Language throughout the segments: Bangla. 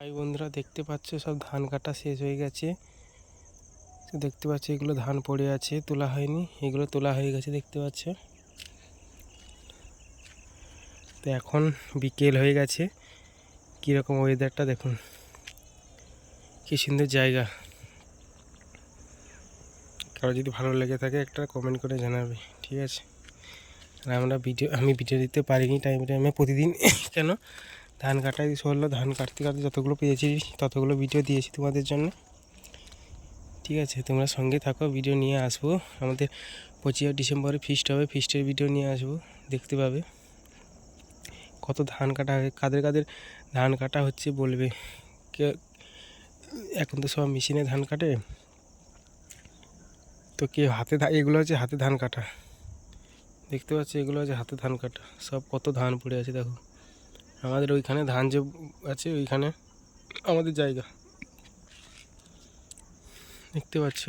ভাই বন্ধুরা দেখতে পাচ্ছ সব ধান কাটা শেষ হয়ে গেছে। তো দেখতে পাচ্ছ এগুলো ধান পড়ে আছে, তোলা হয়নি, এগুলো তোলা হয়ে গেছে দেখতে পাচ্ছ। তো এখন বিকেল হয়ে গেছে, কীরকম ওয়েদারটা দেখুন, কি সুন্দর জায়গা। কারো যদি ভালো লেগে থাকে একটা কমেন্ট করে জানাবে, ঠিক আছে। আর আমি ভিডিও দিতে পারিনি টাইমে প্রতিদিন কেন ধান কাটাই হলো, ধান কাটতে কাটতে যতগুলো পেয়েছি ততগুলো ভিডিও দিয়েছি তোমাদের জন্য, ঠিক আছে। তোমরা সঙ্গে থাকো, ভিডিও নিয়ে আসবো। আমাদের 25 ডিসেম্বরে ফিস্ট হবে, ফিস্টের ভিডিও নিয়ে আসবো, দেখতে পাবে। কত ধান কাটা কাদের কাদের ধান কাটা হচ্ছে বলবে। এখন তো সব মেশিনে ধান কাটে, তো কে হাতে এগুলো হচ্ছে হাতে ধান কাটা, দেখতে পাচ্ছি এগুলো হচ্ছে হাতে ধান কাটা। সব কত ধান পড়ে আছে দেখো। আমাদের ওইখানে ধান যে আছে ওইখানে আমাদের জায়গা, দেখতে পাচ্ছ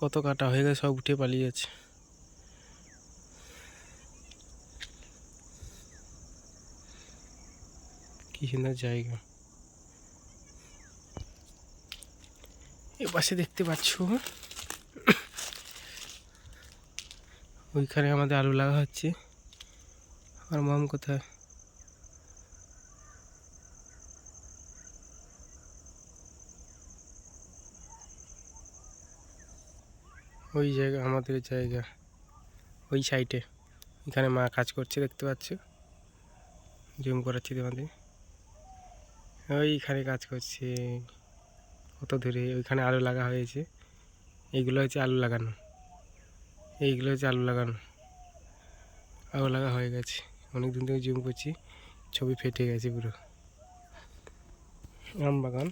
কত কাটা হয়ে গেছে, সব উঠে পালিয়ে যাচ্ছে। কি সুন্দর জায়গা। এপাশে দেখতে পাচ্ছ ওইখানে আমাদের আলু লাগা হচ্ছে। আর মাম কোথায়? ওই জায়গা আমাদের জায়গা, ওই সাইডে এখানে মা কাজ করছে দেখতে পাচ্ছ, জুম করাচ্ছি তোমাদের। ওইখানে কাজ করছে কত দূরে, ওইখানে আলু লাগা হয়েছে। এইগুলো হচ্ছে আলু লাগানো, এইগুলো হচ্ছে আলু লাগানো, আলু লাগা হয়ে গেছে। অনেক দিন থেকে জুম করছি, ছবি ফেটে গেছে পুরো। আম বাগান,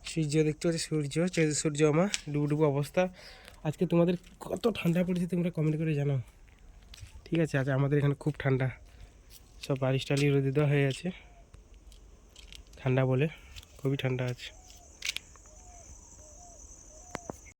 সূর্য দেখতে পাচ্ছি, সূর্য আমার ডুবুডুবু অবস্থা। আজকে তোমাদের কত ঠান্ডা পড়েছে তোমরা কমেন্ট করে জানাও, ঠিক আছে। আজ আমাদের এখানে খুব ঠান্ডা, সব বালিশ টালি রোদে দেওয়া হয়ে আছে, ঠান্ডা বলে খুবই ঠান্ডা আছে।